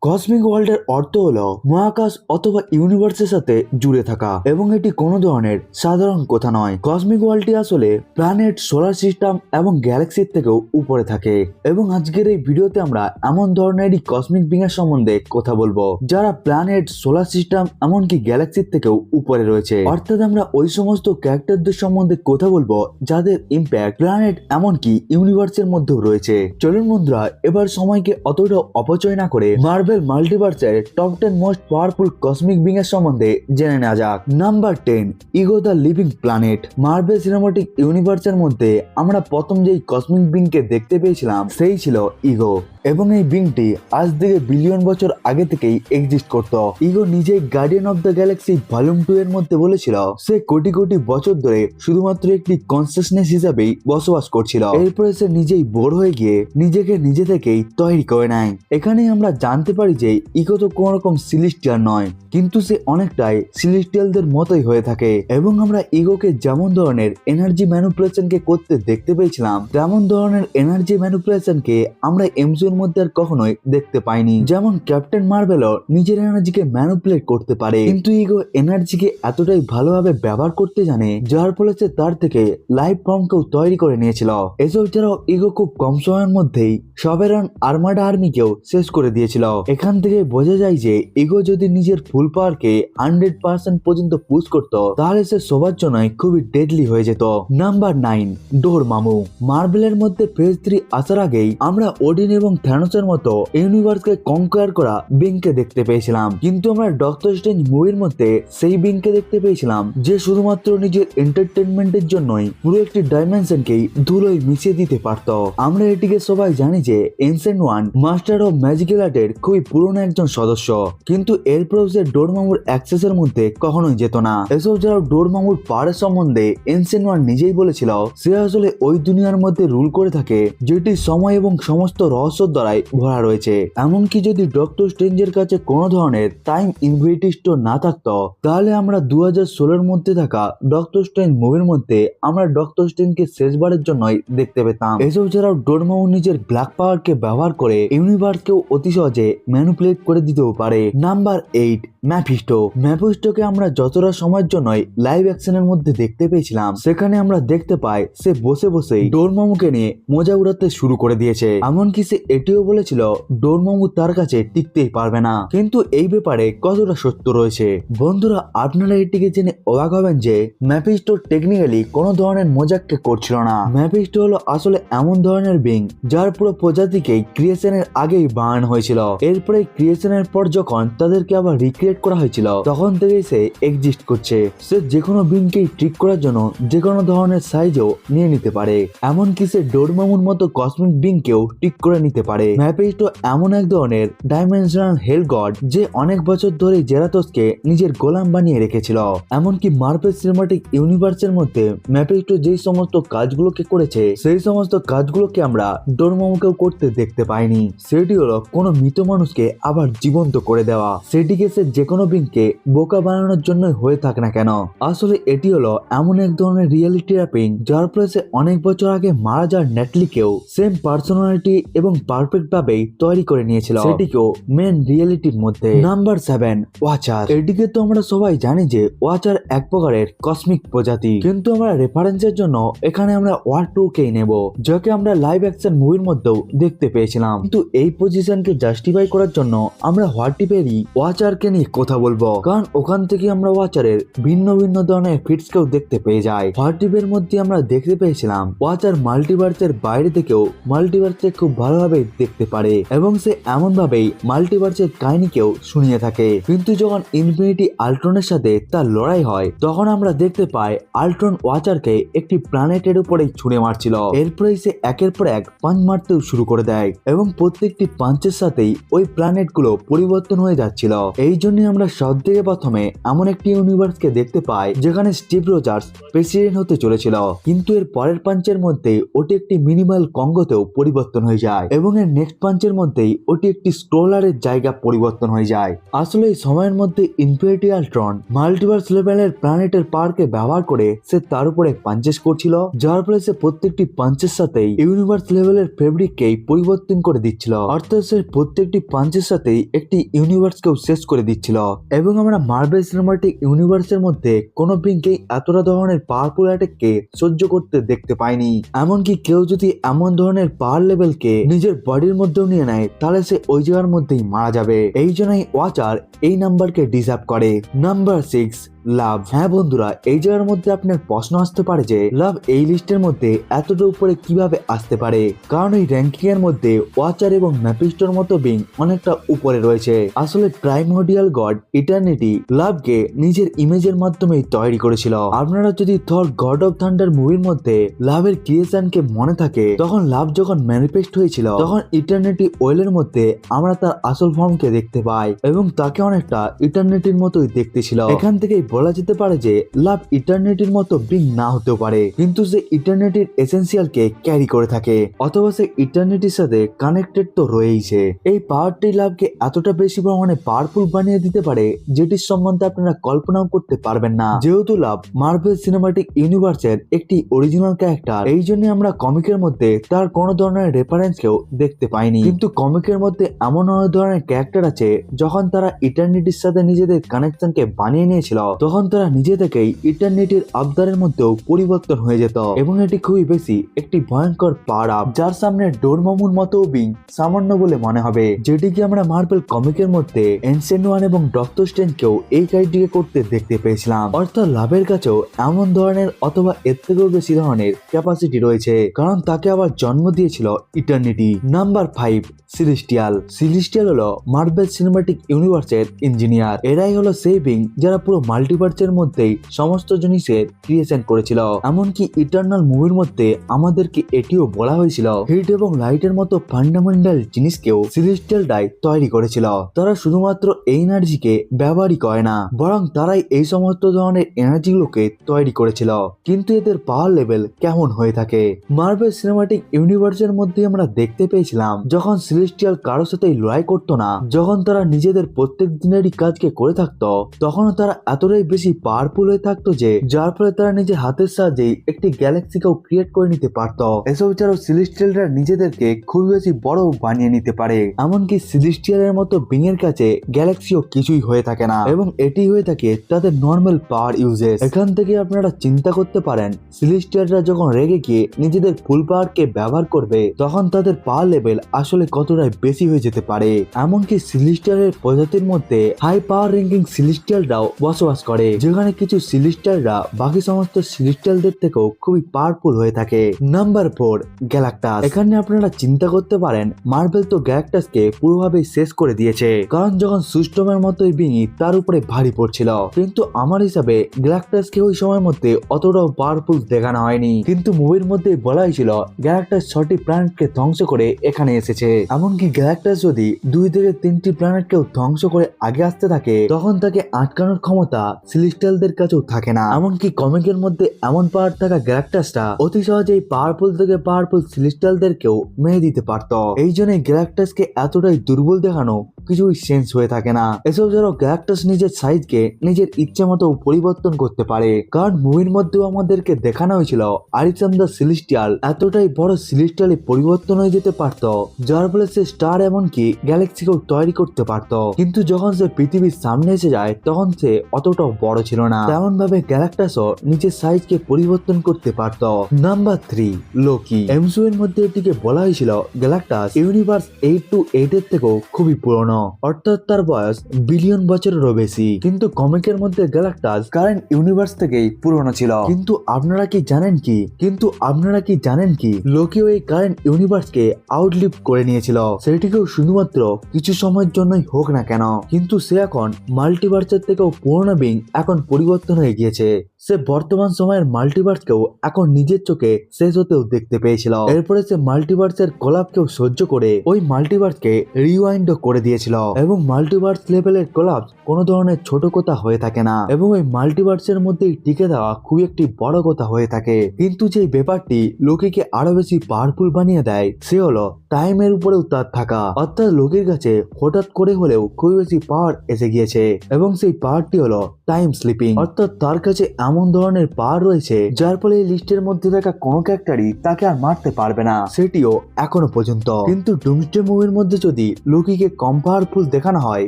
Cosmic ওয়ার্ল্ডের অর্থ হলো মহাকাশ অথবা ইউনিভার্সের সাথে জুড়ে থাকা, এবং এটি কোনো ধরনের সাধারণ কথা নয়। কসমিক ওয়ার্ল্ডটি আসলে প্ল্যানেট, সোলার সিস্টেম এবং গ্যালাক্সির থেকেও উপরে থাকে। এবং আজকের এই ভিডিওতে আমরা এমন ধরনেরই কসমিক বিং এর সম্বন্ধে কথা বলবো যারা প্ল্যানেট, সোলার সিস্টেম এমনকি গ্যালাক্সির থেকেও উপরে রয়েছে। অর্থাৎ আমরা ওই সমস্ত ক্যারেক্টারদের সম্বন্ধে কথা বলবো যাদের ইম্প্যাক্ট প্ল্যানেট এমনকি ইউনিভার্সের মধ্যেও রয়েছে। চলুন বন্ধুরা, এবার সময়কে অতটা অপচয় না করে মার্বেল মাল্টিভার্সের top 10 most powerful cosmic being এর সম্বন্ধে জেনে নেওয়া যাক। Number 10, Ego the living planet. Marvel cinematic ইউনিভার্সের মধ্যে আমরা প্রথম যেই কসমিক বিং কে দেখতে পেয়েছিলাম সেই ছিল ইগো, এবং এই বিংটি আজ থেকে বিলিয়ন বছর আগে থেকেই এক্সিস্ট করত। ইগো নিজেই guardian of the Galaxy volume 2 এর মধ্যে বলেছিল সে কোটি কোটি বছর ধরে শুধুমাত্র একটি কনসিয়াসনেস হিসেবেই বসবাস করছিল। এরপরে সে নিজেই বোর হয়ে গিয়ে নিজেকে নিজে থেকেই তৈরি করে নেয়। এখানেই আমরা জানতে পারি যে ইগো তো কোন রকম সিলেস্টিয়াল নয়, কিন্তু সে অনেকটাই সিলেস্টিয়ালদের মতোই হয়ে থাকে। এবং আমরা ইগোকে যেমন ধরনের এনার্জি ম্যানিপুলেশন কে করতে দেখতে পেয়েছিলাম, তেমন ধরনের এনার্জি ম্যানিপুলেশন কে আমরা এমসিইউ এর মধ্যে আর কখনোই দেখতে পাইনি। যেমন ক্যাপ্টেন মার্ভেলও নিজের এনার্জিকে ম্যানিপুলেট করতে পারে, কিন্তু ইগো এনার্জিকে এতটাই ভালোভাবে ব্যবহার করতে জানে যার ফলে সে তার থেকে লাইফ ফর্মকেও তৈরি করে নিয়েছিল। এসব ছাড়াও ইগো খুব কম সময়ের মধ্যেই সবেরান আর্মাডা আর্মিকেও শেষ করে দিয়েছিল। এখান থেকে বোঝা যায় যে ইগো যদি নিজের ফুল পাওয়ারকে 100% পর্যন্ত পুশ করত তাহলে সে সবার জন্যই খুবই ডেডলি হয়ে যেত। নাম্বার 9, ডোরমামু। মার্বেলের মধ্যে ফেজ 3 আসার আগেই আমরা ওডিন এবং থ্যানোসের মতো ইউনিভার্সকে কনকোয়ার করা বিংকে দেখতে পেয়েছিলাম, কিন্তু আমরা ডক্টর স্ট্রেঞ্জ মুভির মধ্যে সেই বিংকে দেখতে পেয়েছিলাম যে শুধুমাত্র নিজের এন্টারটেনমেন্টের জন্যই পুরো একটি ডাইমেনশনকেই ধুলোয় মিশিয়ে দিতে পারত। আমরা এটিকে সবাই জানি যে ancient one master of magical আর্টের খুবই পুরনো একজন সদস্য, কিন্তু এরপরেও সে ডোরমামুর অ্যাক্সেসের মধ্যে কখনোই যেত না। এসব যারা ডোরমামুর পাওয়ারের সম্বন্ধে এনসেন্ট ওয়ান নিজেই বলেছিল সে আসলে ওই দুনিয়ার মধ্যে রুল করে থাকে যেটি সময় এবং সমস্ত রহস্য দ্বারাই ভরা রয়েছে। এমনকি যদি ডক্টর স্ট্রেঞ্জের কাছে কোনো ধরনের টাইম ইনফিনিটি স্টোন না থাকতো তাহলে আমরা 2016 মধ্যে থাকা ডক্টর স্ট্রেঞ্জ মুভির মধ্যে আমরা ডক্টর স্ট্রেঞ্জকে শেষবারের জন্যই দেখতে পেতাম। এসব ছাড়াও ডোরমামু নিজের ব্ল্যাক পাওয়ারকে ব্যবহার করে ইউনিভার্সকেও অতি সহজে ম্যানিপুলেট করে দিতেও পারে। নাম্বার 8, ম্যাফিস্টো। ম্যাফিস্টোকে আমরা যতটা সময়ের জন্যই লাইভ অ্যাকশনের মধ্যে দেখতে পেয়েছিলাম সেখানে আমরা দেখতে পাই সে বসে বসেই ডোরমামুকে নিয়ে মজা উড়াতে শুরু করে দিয়েছে। এমনকি সে এটিও বলেছিল ডোরমামু তার কাছে টিকতেই পারবে না, কিন্তু এই ব্যাপারে কতটা সত্য রয়েছে বন্ধুরা আপনারা এটিকে জেনে অবাক হবেন যে ম্যাফিস্টো টেকনিক্যালি কোনো ধরনের মজাককে করছিল না। ম্যাফিস্টো হলো আসলে এমন ধরনের বিং যার পুরো প্রজাতিকেই ক্রিয়েশনের আগেই বানানো হয়েছিল। এরপরে ক্রিয়েশনের পর যখন তাদেরকে আবার রিক্রিয়েট করা হয়েছিল তখন থেকেই সে এক্সিস্ট করছে। সে যে কোনো বিংকেই ট্রিক করার জন্য যে কোনো ধরনের সাইজও নিয়ে নিতে পারে, এমনকি সে ডোরমামুর মতো কসমিক বিংকেও ট্রিক করে নিতে পারে। ম্যাফিস্টো এমন এক ধরনের ডাইমেনশনাল হেল গড যে অনেক বছর ধরে জেরাতসকে নিজের গোলাম বানিয়ে রেখেছিল। এমনকি মার্ভেল সিনেমাটিক ইউনিভার্সের মধ্যে ম্যাফিস্টো যেই সমস্ত কাজগুলোকে করেছে সেই সমস্ত কাজগুলোকে আমরা ডোরমামুকেও করতে দেখতে পাইনি। সেটি হলো কোনো মৃত মানুষকে আবার জীবন্ত করে দেওয়া, সেটিকে সে যে কোনো বিংকে বোকা বানানোর জন্য হয়ে থাকে না কেন। আসলে এটি হলো এমন এক ধরনের রিয়েলিটি র্যাপিং যার ফলে সে অনেক বছর আগে মারা যাওয়ার নেটলিকেও সেম পার্সোনালিটি এবং পারফেক্ট ভাবেই তৈরি করে নিয়েছিল, সেটিকেও মেন রিয়েলিটির মধ্যে। Number 7, watcher. এটিকে তো আমরা সবাই জানি যে ওয়াচার এক প্রকারের কসমিক প্রজাতি, কিন্তু আমরা রেফারেন্সের জন্য এখানে আমরা ওয়ার 2 কেই নেব যাকে আমরা লাইভ অ্যাকশন মুভির মধ্যেও দেখতে পেয়েছিলাম। কিন্তু এই পজিশনকে জাস্টিফাই করার জন্য আমরা হোয়াটিপেরই ওয়াচারকে নিয়ে কথা বলবো, কারণ ওখান থেকে আমরা ওয়াচারের ভিন্ন ভিন্ন ধরনের ফিটসকেও দেখতে পেয়ে যাই। হোয়াটিপের মধ্যে আমরা দেখতে পেয়েছিলাম ওয়াচার মাল্টিভার্সের বাইরে থেকেও মাল্টিভার্সকে খুব ভালোভাবে দেখতে পারে এবং সে এমন ভাবেই মাল্টিভার্সের কাহিনীকেও শুনিয়ে থাকে। কিন্তু যখন ইনফিনিটি আল্ট্রনের সাথে তার লড়াই হয় তখন আমরা দেখতে পাই আল্ট্রন ওয়াচারকে একটি প্ল্যানেটের উপরেই ছুঁড়ে মারছিল। এরপরেই সে একের পর এক পাঞ্চ মারতেও শুরু করে দেয় এবং প্রত্যেকটি পাঞ্চের সাথেই ওই প্ল্যানেট গুলো পরিবর্তন হয়ে যাচ্ছিল। এই জন্য আমরা সব থেকে প্রথমে এমন একটি ইউনিভার্সকে দেখতে পাই যেখানে স্টিভ রজার্স প্রেসিডেন্ট হতে চলেছিল, কিন্তু এর পরের পাঞ্চের মধ্যে ওটি একটি মিনিমাল কঙ্গোতেও পরিবর্তন হয়ে যায় এবং এর নেক্সট পাঞ্চের মধ্যেই ওটি একটি স্ক্রোলারের জায়গা পরিবর্তন হয়ে যায়। আসলে এই সময়ের মধ্যে ইনফিনিটি আল্ট্রন মাল্টিভার্স লেভেলের প্ল্যানেটের পাওয়ারকে ব্যবহার করে সে তার উপরে পাঞ্চেস করছিল, যার ফলে সে প্রত্যেকটি পাঞ্চের সাথেই ইউনিভার্স লেভেলের ফেব্রিককেই পরিবর্তন করে দিচ্ছিল। অর্থাৎ সে প্রত্যেকটি পাঞ্চের সাথেই একটি ইউনিভার্সকেও শেষ করে দিচ্ছিল। এবং আমরা মার্বেল সিনেমাটিক ইউনিভার্সের মধ্যে কোনো বিংকেই এতটা ধরনের পাওয়ারফুল অ্যাটাককে সহ্য করতে দেখতে পাইনি। এমনকি কেউ যদি এমন ধরনের পাওয়ার লেভেলকে নিজের বডির মধ্যেও নিয়ে নেয় তাহলে সে ওই জায়গার মধ্যেই মারা যাবে। এই জন্যই ওয়াচার এই নাম্বারকে ডিজার্ভ করে। নাম্বার 6, লাভ। হ্যাঁ বন্ধুরা, এই জায়গার মধ্যে আপনার প্রশ্ন আসতে পারে যে লাভ এই লিস্টের মধ্যে এতটা উপরে কিভাবে আসতে পারে, কারণ এই র্যাঙ্কিং এর মধ্যে ওয়াচার এবং ম্যাপিস্টোর মতো বিং অনেকটা উপরে রয়েছে। আসলে প্রাইমোডিয়াল গড ইটার্নিটি লাভকে নিজের ইমেজের মাধ্যমে তৈরি করেছিল। আপনারা যদি থর গড অফ থান্ডার মুভির মধ্যে লাভের ক্রিয়েশনকে মনে থাকে, তখন লাভ যখন ম্যানিফেস্ট হয়েছিল তখন ইটার্নিটি ওয়েলের মধ্যে আমরা তার আসল ফর্মকে দেখতে পাই এবং তাকে অনেকটা ইটার্নিটির মতোই দেখতে ছিল। এখান থেকেই বলা যেতে পারে যে লাভ ইটার্নিটির মতো বিং না হতেও পারে, কিন্তু সে ইটার্নিটির এসেন্সিয়ালকে ক্যারি করে থাকে, অথবা সে ইটার্নিটির সাথে কানেক্টেড তো রয়েইছে। এই পাওয়ারটি লাভকে এতটা বেশি পরিমাণে পাওয়ারফুল বানিয়ে দিতে পারে যেটির সম্বন্ধে আপনারা কল্পনাও করতে পারবেন না। যেহেতু লাভ মার্ভেল সিনেমাটিক ইউনিভার্সের একটি অরিজিনাল ক্যারেক্টার, এই জন্য আমরা কমিকের মধ্যে তার কোনো ধরনের রেফারেন্সকেও দেখতে পাইনি। কিন্তু কমিকের মধ্যে এমন অনেক ধরনের ক্যারেক্টার আছে যখন তারা ইটার্নিটির সাথে নিজেদের কানেকশনকে বানিয়ে নিয়েছিল তখন তারা নিজে থেকেই ইটার্নিটির আবদারের মধ্যেও পরিবর্তন হয়ে যেত এবং এটি খুবই বেশি একটি ভয়ঙ্কর পাওয়ার আপ, যার সামনে ডোরমামুর মতো বিং সামান্য বলে মনে হবে, যেটিকে আমরা মার্বেল কমিকের মধ্যে এনসেন্ট ওয়ান এবং ডক্টর স্ট্রেঞ্জকেও এই কাজটিকে করতে দেখতে পেয়েছিলাম। অর্থাৎ লাভের কাছেও এমন ধরনের অথবা এর থেকেও বেশি ধরনের ক্যাপাসিটি রয়েছে, কারণ তাকে আবার জন্ম দিয়েছিল ইটার্নিটি। নাম্বার 5, সিলেস্টিয়াল। সিলেস্টিয়াল হলো মার্বেল সিনেমাটিক ইউনিভার্সের ইঞ্জিনিয়ার। এরাই হলো সেই বিং যারা পুরো মাল্টিভার্সের মধ্যেই সমস্ত জিনিসের ক্রিয়েশন করেছিল। এমনকি ইটার্নাল মুভির মধ্যে আমাদেরকে এটিও বলা হয়েছিল হিট এবং লাইটের মতো ফান্ডামেন্টাল জিনিসকেও সিলেস্টিয়ালরাই তৈরি করেছিল। তারা শুধুমাত্র এই এনার্জিকে ব্যবহারই করে না, বরং তারাই এই সমস্ত ধরনের এনার্জিগুলোকে তৈরি করেছিল। কিন্তু এদের পাওয়ার লেভেল কেমন হয়ে থাকে মার্বেল সিনেমাটিক ইউনিভার্সের মধ্যে আমরা দেখতে পেয়েছিলাম যখন সিলেস্টিয়াল কারোর সাথে লড়াই করতো না, যখন তারা নিজেদের প্রত্যেক দিনেরই কাজকে করে থাকতো, তখনও তারা এতটাই বেশি পাওয়ারফুল হয়ে থাকতো যে যার ফলে তারা নিজের হাতের সাহায্যেই একটি গ্যালাক্সিকেও ক্রিয়েট করে নিতে পারতো। এসব ছাড়াও সিলেস্টিয়ালরা নিজেদেরকে খুব বেশি বড় বানিয়ে নিতে পারে। এমনকি সিলেস্টিয়ালের মতো বিং এর কাছে গ্যালাক্সিও কিছুই হয়ে থাকে না এবং এটি হয়ে থাকে তাদের নর্মাল পাওয়ার ইউজেস। এখান থেকে আপনারা চিন্তা করতে পারেন সিলেস্টিয়ালরা যখন রেগে গিয়ে নিজেদের ফুল পাওয়ারকে ব্যবহার করবে তখন তাদের পাওয়ার লেভেল আসলে কতটাই বেশি হয়ে যেতে পারে। এমনকি সিলেস্টিয়ালের প্রজাতির মধ্যে হাই পাওয়ার র্যাঙ্কিং সিলেস্টিয়ালরাও বসবাস করে, যেখানে কিছু সিলেস্টিয়ালরা বাকি সমস্ত সিলেস্টিয়ালদের থেকেও খুবই পাওয়ারফুল হয়ে থাকে। Number 4, Galactus. এখানে আপনারা চিন্তা করতে পারেন মার্বেল তো গ্যালাক্টাসকে পুরোভাবে শেষ করে দিয়েছে, কারণ যখন সুস্টমের মতোই বিঙি তার উপরে ভারী পড়ছিল, কিন্তু আমার হিসাবে গ্যালাক্টাসকে ওই সময়ের মধ্যে অতটাও পাওয়ারফুল দেখানো হয়নি। কিন্তু মুভির মধ্যে বলা হয়েছিল গ্যালাক্টাস 6টি প্ল্যানেটকে ধ্বংস করে এখানে এসেছে। এমনকি গ্যালাক্টাস যদি 2 থেকে 3টি প্ল্যানেটকেও ধ্বংস করে আগে আসতে থাকে তখন তাকে আটকানোর ক্ষমতা সিলেস্টিয়ালদের কাছেও থাকে না। এমনকি কমিকের মধ্যে এমন পাওয়ার থাকা গ্যালাক্টাসটা অতি সহজেই পাওয়ারফুল থেকে পাওয়ারফুল সিলেস্টিয়ালদেরকেও মেরে দিতে পারত। এই জন্য গ্যালাক্টাসকে এতটাই দুর্বল দেখানো কিছুই সেন্স হয়ে থাকে না। এসব যারা গ্যালাক্টাস নিজের সাইজকে নিজের ইচ্ছে মতো পরিবর্তন করতে পারে, কারণ মুভির মধ্যেও আমাদেরকে দেখানো হয়েছিল আরিসাম দ্য সিলেস্টিয়াল এতটাই বড় সিলেস্টিয়ালে পরিবর্তন হয়ে যেতে পারত, যার ফলে সে স্টার এমনকি গ্যালাক্সিকেও তৈরি করতে পারত। কিন্তু যখন সে পৃথিবীর সামনে এসে যায় তখন সে অতটাও বড় ছিল না, তেমন ভাবে গ্যালাক্টাসও নিজের সাইজকে পরিবর্তন করতে পারত। Number 3, Loki. এমসিইউ এর মধ্যে এটিকে বলা হয়েছিল গ্যালাক্টাস ইউনিভার্স 828 এর থেকেও খুবই পুরনো, অর্থাৎ তার বয়স বিলিয়ন বছরেরও বেশি। কিন্তু কমিকের মধ্যে গ্যালাক্টাস কারেন্ট ইউনিভার্স থেকেই পুরনো ছিল। কিন্তু আপনারা কি জানেন কি লোকিও এই কারেন্ট ইউনিভার্সকে আউটলিভ করে নিয়েছিল, সেটিকেও শুধুমাত্র কিছু সময়ের জন্যই হোক না কেন। কিন্তু সে এখন মাল্টিভার্সের থেকেও পুরনো বিং এখন পরিবর্তন হয়ে গিয়েছে। সে বর্তমান সময়ের মাল্টিভার্সকেও এখন নিজের চোখে শেষ হতেও দেখতে পেয়েছিল। এরপরে সে মাল্টিভার্সের কোলাপকেও সহ্য করে ওই মাল্টিভার্সকে রিওয়াইন্ডও করে দিয়েছিল। হয়েছিল এবং মাল্টিভার্স লেভেলের কোলাপস কোনো ধরনের ছোট কথা হয়ে থাকে না এবং ওই মাল্টিভার্সের মধ্যেই টিকে দেওয়া খুবই একটি বড় কথা হয়ে থাকে। কিন্তু যে ব্যাপারটি লোকিকে আরো বেশি পাওয়ারফুল বানিয়ে দেয় সে হলো টাইমের উপরেও তার থাকা, অর্থাৎ লোকির কাছে হঠাৎ করে হলেও খুবই বেশি পাওয়ার এসে গিয়েছে এবং সেই পাওয়ারটি হলো টাইম স্লিপিং, অর্থাৎ তার কাছে এমন ধরনের পাওয়ার রয়েছে যার ফলে এই লিস্টের মধ্যে থাকা কোনো ক্যারেক্টারই তাকে আর মারতে পারবে না, সেটিও এখনো পর্যন্ত। কিন্তু ডুমসডে মুভির মধ্যে যদি লোকিকে কম পাওয়ারফুল দেখানো হয়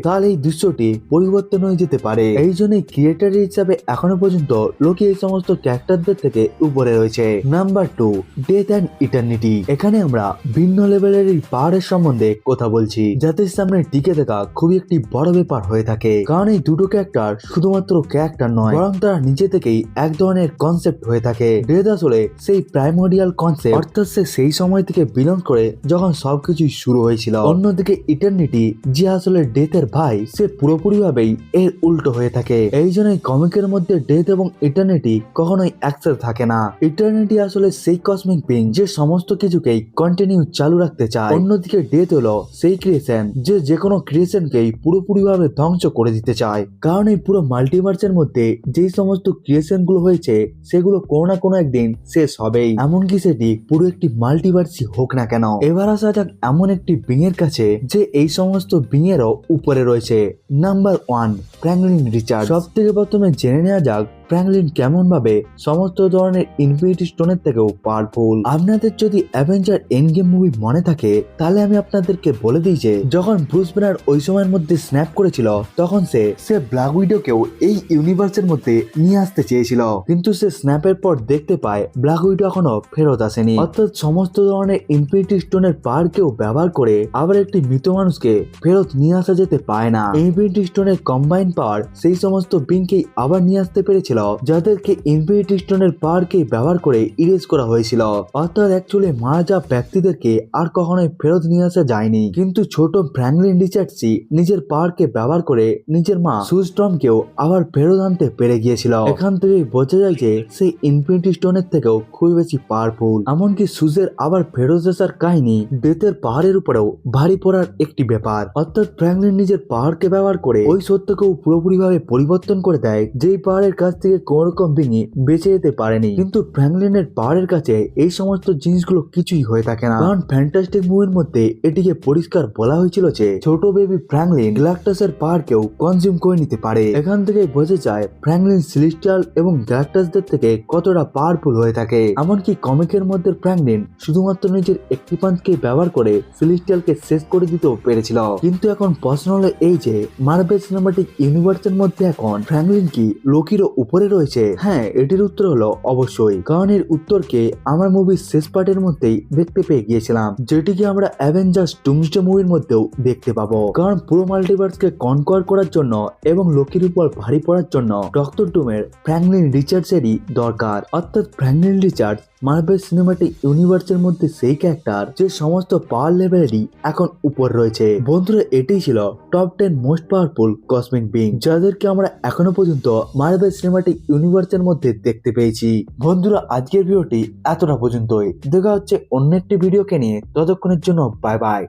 তাহলে এই দৃশ্যটি পরিবর্তন হয়ে যেতে পারে। এই জন্যই ক্রিয়েটার হিসাবে এখনো পর্যন্ত লোকি এই সমস্ত ক্যারেক্টারদের থেকে উপরে রয়েছে। Number 2, death and eternity. এখানে আমরা ভিন্ন লেভেলের এই পাওয়ারের সম্বন্ধে কথা বলছি যাদের সামনে টিকে থাকা খুবই একটি বড় ব্যাপার হয়ে থাকে, কারণ এই দুটো ক্যারেক্টার শুধুমাত্র ক্যারেক্টার নয় বরং তারা নিজে থেকেই এক ধরনের কনসেপ্ট হয়ে থাকে। ডেথ আসলে সেই প্রাইমোরিয়াল কনসেপ্ট, অর্থাৎ সে সেই সময় থেকে বিলং করে যখন সবকিছু শুরু হয়েছিল। অন্যদিকে ইটার্নিটি যে আসলে ডেথের ভাই, সে পুরোপুরি ভাবেই এর উল্টো হয়ে থাকে। এই জন্যই কমিকের মধ্যে ডেথ এবং ইটার্নিটি কখনোই একসাথে থাকে না। ইটার্নিটি আসলে সেই কসমিক বিং যে সমস্ত কিছুকেই কন্টিনিউ চালু রাখতে চায়, অন্যদিকে ডেথ হলো সেই ক্রিয়েশন যে কোনো ক্রিয়েশনকেই পুরোপুরি ভাবে ধ্বংস করে দিতে চায়। কারণ এই পুরো মাল্টিভার্সের মধ্যে যেই সমস্ত ক্রিয়েশন গুলো হয়েছে সেগুলো কোনো না কোনো একদিন শেষ হবেই, এমনকি সেটি পুরো একটি মাল্টিভার্সই হোক না কেন। এবার আসা যাক এমন একটি বিং এর কাছে যে এই সমস্ত বিং এরও উপরে রয়েছে। Number 1, Franklin Richard. সব থেকে প্রথমে জেনে নেওয়া যাক ফ্র্যাঙ্কলিন কেমন ভাবে সমস্ত ধরনের ইনফিনিটি স্টোনের থেকেও পাওয়ারফুল। আপনাদের যদি অ্যাভেঞ্জার এন্ড গেম মুভি মনে থাকে তাহলে আমি আপনাদেরকে বলে দিই যে যখন ব্রুস ব্যানার ওই সময়ের মধ্যে স্ন্যাপ করেছিল তখন সে ব্ল্যাক উইডোকেও এই ইউনিভার্সের মধ্যে নিয়ে আসতে চেয়েছিল, কিন্তু সে স্ন্যাপের পর দেখতে পায় ব্ল্যাক উইডো এখনো ফেরত আসেনি। অর্থাৎ সমস্ত ধরনের ইনফিনিটি স্টোনের পাওয়ারকেও ব্যবহার করে আবার একটি মৃত মানুষকে ফেরত নিয়ে আসা যেতে পারে না। ইনফিনিটি স্টোনের কম্বাইন পাওয়ার সেই সমস্ত বিংকেই আবার নিয়ে আসতে পেরেছিল যাদেরকে ইনফিনিটি স্টোনের পাওয়ারকে ব্যবহার করে ইরেজ করা হয়েছিল। অর্থাৎ অ্যাকচুয়ালি মারা যাওয়া ব্যক্তিদেরকে আর কখনোই ফেরত নিয়ে আসা যায়নি, কিন্তু ছোট ফ্র্যাঙ্কলিন রিচার্ডসই নিজের পাওয়ারকে ব্যবহার করে নিজের মা সুস্ট্রমকেও আবার ফেরত আনতে পেরে গিয়েছিল। এখান থেকেই বোঝা যায় যে সেই ইনফিনিটি স্টোনের থেকেও খুবই বেশি পাওয়ারফুল। এমনকি সুজের আবার ফেরত আসার কাহিনী ডেথের পাহাড়ের উপরেও ভারী পড়ার একটি ব্যাপার। অর্থাৎ ফ্র্যাঙ্কলিন নিজের পাওয়ারকে ব্যবহার করে ওই সত্যকেও পুরোপুরি ভাবে পরিবর্তন করে দেয় যেই পাহাড়ের কাছ থেকে কোন রকম বিঙি বেঁচে যেতে পারেনি। কিন্তু ফ্র্যাঙ্কলিনের পাওয়ারের কাছে এই সমস্ত জিনিসগুলো কিছুই হয়ে থাকে না, কারণ ফ্যান্টাস্টিক মুভির মধ্যে এটিকে পরিষ্কার বলা হয়েছিল যে ছোট বেবি ফ্র্যাঙ্কলিন গ্যালাক্টাসের পাওয়ারকেও কনজিউম করে নিতে পারে। এখান থেকে বোঝা যায় ফ্র্যাঙ্কলিন সেলেস্টিয়াল এবং গ্যালাক্টাসদের থেকে কতটা পাওয়ারফুল হয়ে থাকে। এমনকি কমিকের মধ্যে ফ্র্যাঙ্কলিন শুধুমাত্র নিজের একটি পাঞ্চকে ব্যবহার করে সেলেস্টিয়ালকে শেষ করে দিতেও পেরেছিল। কিন্তু এখন প্রশ্ন হলো এই যে মার্ভেল সিনেমাটিক ইউনিভার্সের মধ্যে এখন ফ্র্যাঙ্কলিন কি লোকিরও উপরে রয়েছে? হ্যাঁ, এটির উত্তর হলো অবশ্যই, কারণ এর উত্তরকে আমরা মুভির শেষ পার্টের মধ্যেই দেখতে পেয়ে গিয়েছিলাম, যেটিকে আমরা অ্যাভেঞ্জার্স ডুমসডে মুভির মধ্যেও দেখতে পাবো। কারণ পুরো মাল্টিভার্সকে কনকোয়ার করার জন্য এবং লোকির উপর ভারী পড়ার জন্য ডক্টর ডুমের ফ্র্যাঙ্কলিন রিচার্ডসেরই দরকার। অর্থাৎ ফ্র্যাঙ্কলিন রিচার্ডস মার্ভেল সিনেমাটিক ইউনিভার্সের মধ্যে সেই ক্যারেক্টার যে সমস্ত পাওয়ার লেভেলেরই এখন উপর রয়েছে। বন্ধুরা, এটাই ছিল top 10 most powerful cosmic being যাদেরকে আমরা এখনো পর্যন্ত মার্ভেল সিনেমাটিক ইউনিভার্সের মধ্যে দেখতে পেয়েছি। বন্ধুরা, আজকের ভিডিওটি এতটা পর্যন্তই। দেখা হচ্ছে অন্য একটি ভিডিওকে নিয়ে, ততক্ষণের জন্য বাই বাই।